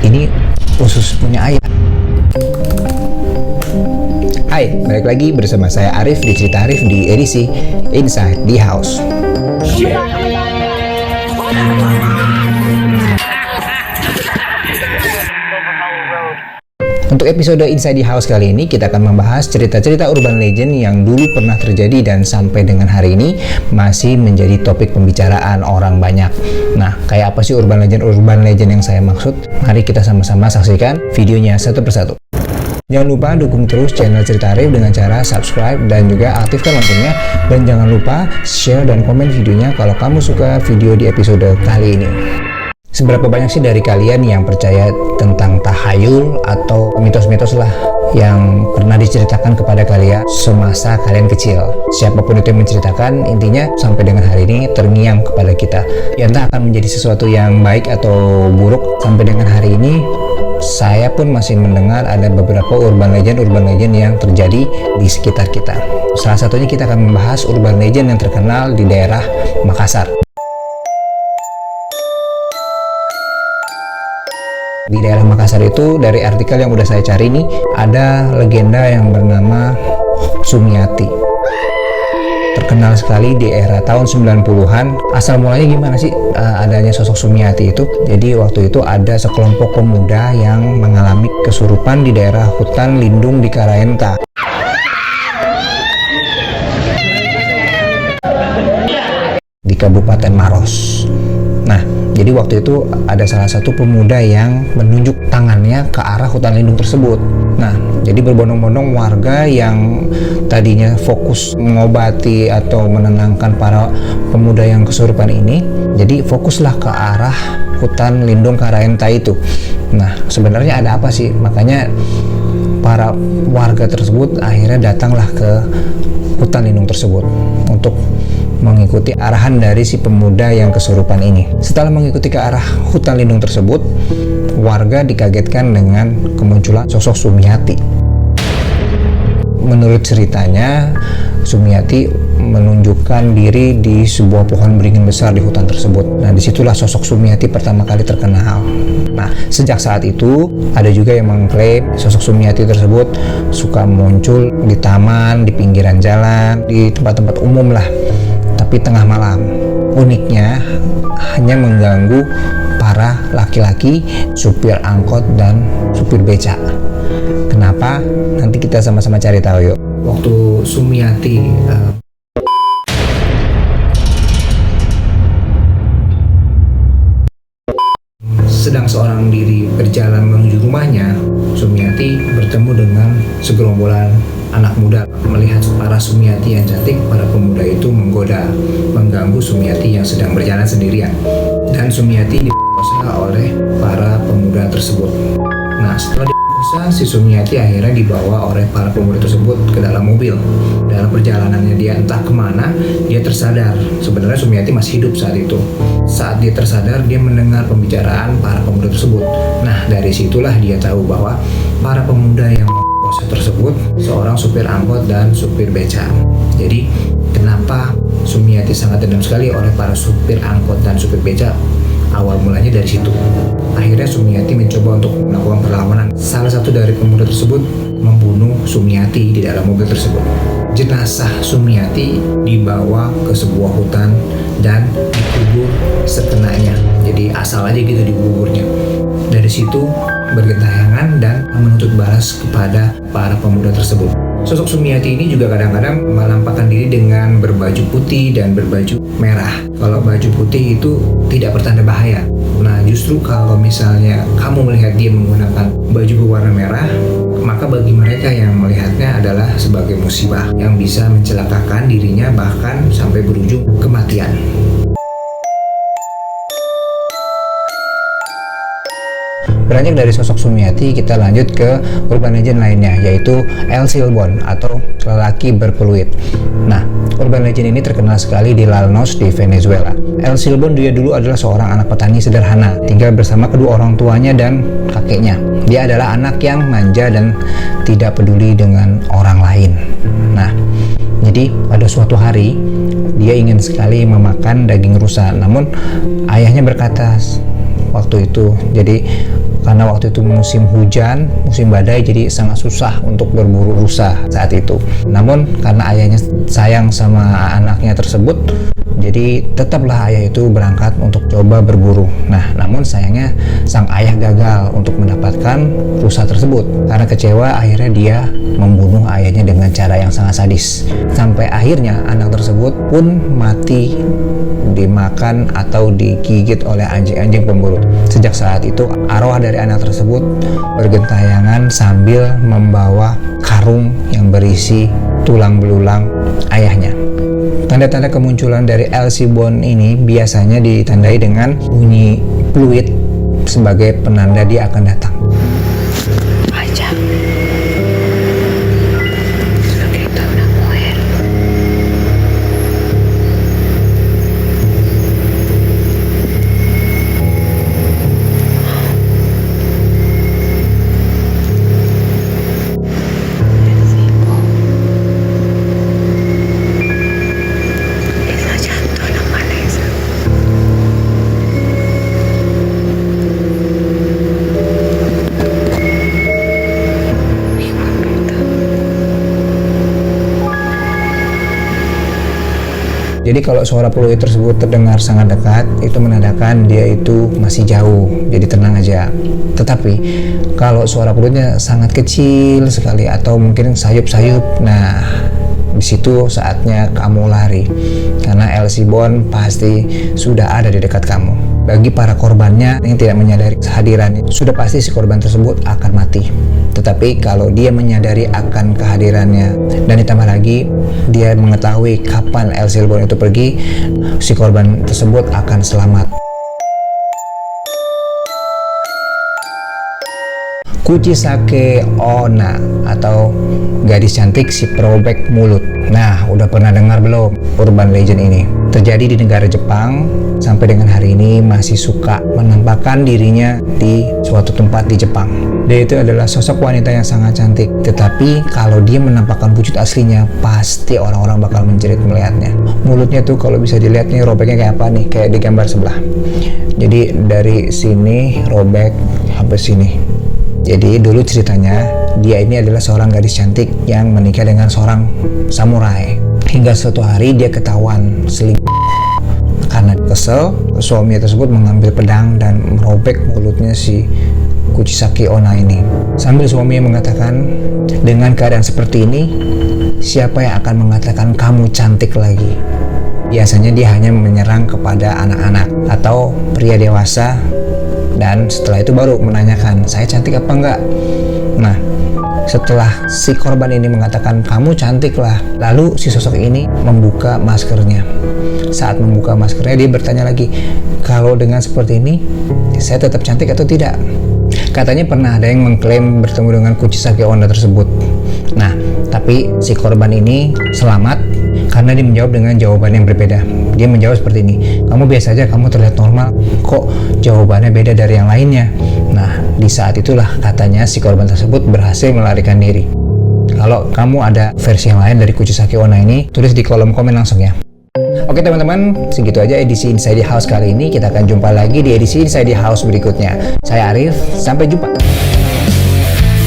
ini khusus punya ayah. Hai, balik lagi bersama saya Arif di Cerita Arif di edisi Inside the House. Untuk episode Inside the House kali ini kita akan membahas cerita-cerita urban legend yang dulu pernah terjadi dan sampai dengan hari ini masih menjadi topik pembicaraan orang banyak. Nah, kayak apa sih urban legend yang saya maksud? Mari kita sama-sama saksikan videonya satu persatu. Jangan lupa dukung terus channel Cerita Arif dengan cara subscribe dan juga aktifkan loncengnya. Dan jangan lupa share dan komen videonya kalau kamu suka video di episode kali ini. Seberapa banyak sih dari kalian yang percaya tentang tahayul atau mitos-mitos lah yang pernah diceritakan kepada kalian semasa kalian kecil? Siapapun itu yang menceritakan, intinya sampai dengan hari ini terngiang kepada kita. Ya entah akan menjadi sesuatu yang baik atau buruk, sampai dengan hari ini saya pun masih mendengar ada beberapa urban legend yang terjadi di sekitar kita. Salah satunya kita akan membahas urban legend yang terkenal di daerah Makassar. Di daerah Makassar itu, dari artikel yang udah saya cari nih, ada legenda yang bernama Sumiati. Terkenal sekali di era tahun 90-an. Asal mulanya gimana sih adanya sosok Sumiati itu? Jadi waktu itu ada sekelompok pemuda yang mengalami kesurupan di daerah hutan lindung di Karaenta, di Kabupaten Maros. Nah, jadi waktu itu ada salah satu pemuda yang menunjuk tangannya ke arah hutan lindung tersebut. Nah, jadi berbondong-bondong warga yang tadinya fokus mengobati atau menenangkan para pemuda yang kesurupan ini, jadi fokuslah ke arah hutan lindung Karaenta itu. Nah, sebenarnya ada apa sih? Makanya para warga tersebut akhirnya datanglah ke hutan lindung tersebut untuk mengikuti arahan dari si pemuda yang kesurupan ini. Setelah mengikuti ke arah hutan lindung tersebut, warga dikagetkan dengan kemunculan sosok Sumiati. Menurut ceritanya, Sumiati menunjukkan diri di sebuah pohon beringin besar di hutan tersebut. Nah, disitulah sosok Sumiati pertama kali terkenal. Nah, sejak saat itu ada juga yang mengklaim sosok Sumiati tersebut suka muncul di taman, di pinggiran jalan, di tempat-tempat umum lah, tapi tengah malam. Uniknya hanya mengganggu para laki-laki supir angkot dan supir beca. Kenapa? Nanti kita sama-sama cari tahu yuk. Waktu Sumiati sedang seorang diri berjalan menuju rumahnya, Sumiati bertemu dengan segerombolan anak muda. Melihat para Sumiati yang cantik, para pemuda itu menggoda, mengganggu Sumiati yang sedang berjalan sendirian. Dan Sumiati diperkosa oleh para pemuda tersebut. Nah, setelah diperkosa, si Sumiati akhirnya dibawa oleh para pemuda tersebut ke dalam mobil. Dalam perjalanannya dia entah kemana, dia tersadar. Sebenarnya Sumiati masih hidup saat itu. Saat dia tersadar, dia mendengar pembicaraan para pemuda tersebut. Nah, dari situlah dia tahu bahwa para pemuda yang tersebut seorang supir angkot dan supir beca. Jadi kenapa Sumiati sangat dendam sekali oleh para supir angkot dan supir beca? Awal mulanya dari situ. Akhirnya Sumiati mencoba untuk melakukan perlawanan. Salah satu dari pemuda tersebut membunuh Sumiati di dalam mobil tersebut. Jenazah Sumiati dibawa ke sebuah hutan dan dikubur sekenanya. Jadi asal aja gitu dikuburnya. Dari situ bergentayangan dan menuntut balas kepada para pemuda tersebut. Sosok Sumiati ini juga kadang-kadang menampakkan diri dengan berbaju putih dan berbaju merah. Kalau baju putih itu tidak bertanda bahaya. Nah, justru kalau misalnya kamu melihat dia menggunakan baju berwarna merah, maka bagi mereka yang melihatnya adalah sebagai musibah yang bisa mencelakakan dirinya, bahkan sampai berujung kematian. Beranjak dari sosok Sumiati, kita lanjut ke urban legend lainnya, yaitu El Silbon atau lelaki berpeluit. Nah, urban legend ini terkenal sekali di Llanos di Venezuela. El Silbon dia dulu adalah seorang anak petani sederhana, tinggal bersama kedua orang tuanya dan kakeknya. Dia adalah anak yang manja dan tidak peduli dengan orang lain. Nah, jadi pada suatu hari dia ingin sekali memakan daging rusa, namun ayahnya berkata waktu itu, jadi karena waktu itu musim hujan, musim badai, jadi sangat susah untuk berburu rusa saat itu. Namun karena ayahnya sayang sama anaknya tersebut, jadi tetaplah ayah itu berangkat untuk coba berburu. Nah, namun sayangnya sang ayah gagal untuk mendapatkan rusa tersebut. Karena kecewa, akhirnya dia membunuh ayahnya dengan cara yang sangat sadis. Sampai akhirnya anak tersebut pun mati dimakan atau digigit oleh anjing-anjing pemburu. Sejak saat itu, arwah dari anak tersebut bergentayangan sambil membawa karung yang berisi tulang belulang ayahnya. Tanda-tanda kemunculan dari Elsie Bond ini biasanya ditandai dengan bunyi fluid sebagai penanda dia akan datang. Jadi kalau suara fluid tersebut terdengar sangat dekat, itu menandakan dia itu masih jauh, jadi tenang aja. Tetapi kalau suara fluidnya sangat kecil sekali atau mungkin sayup-sayup, nah di situ saatnya kamu lari, karena Elsie Bond pasti sudah ada di dekat kamu. Bagi para korbannya yang tidak menyadari kehadirannya, sudah pasti si korban tersebut akan mati. Tetapi kalau dia menyadari akan kehadirannya dan ditambah lagi dia mengetahui kapan Elsie Bond itu pergi, si korban tersebut akan selamat. Kuchisake Onna atau gadis cantik si perobek mulut. Nah, udah pernah dengar belum urban legend ini? Terjadi di negara Jepang, sampai dengan hari ini masih suka menampakkan dirinya di suatu tempat di Jepang. Dia itu adalah sosok wanita yang sangat cantik, tetapi kalau dia menampakkan wujud aslinya, pasti orang-orang bakal menjerit melihatnya. Mulutnya tuh kalau bisa dilihat nih robeknya kayak apa nih, kayak di gambar sebelah. Jadi dari sini robek sampai sini. Jadi dulu ceritanya, dia ini adalah seorang gadis cantik yang menikah dengan seorang samurai. Hingga suatu hari dia ketahuan selingkuh. Karena kesel, suami tersebut mengambil pedang dan merobek mulutnya si Kuchisake Onna ini. Sambil suaminya mengatakan, dengan keadaan seperti ini, siapa yang akan mengatakan kamu cantik lagi? Biasanya dia hanya menyerang kepada anak-anak atau pria dewasa, dan setelah itu baru menanyakan, saya cantik apa enggak? Nah, setelah si korban ini mengatakan kamu cantik lah, lalu si sosok ini membuka maskernya. Saat membuka maskernya, dia bertanya lagi, kalau dengan seperti ini saya tetap cantik atau tidak? Katanya pernah ada yang mengklaim bertemu dengan Kuchisake Onna tersebut. Nah, tapi si korban ini selamat karena dia menjawab dengan jawaban yang berbeda. Dia menjawab seperti ini, kamu biasa aja, kamu terlihat normal, kok jawabannya beda dari yang lainnya? Nah, di saat itulah katanya si korban tersebut berhasil melarikan diri. Kalau kamu ada versi yang lain dari Kuchisake Onna ini, tulis di kolom komen langsung ya. Oke teman-teman, segitu aja edisi Inside the House kali ini. Kita akan jumpa lagi di edisi Inside the House berikutnya. Saya Arif, sampai jumpa.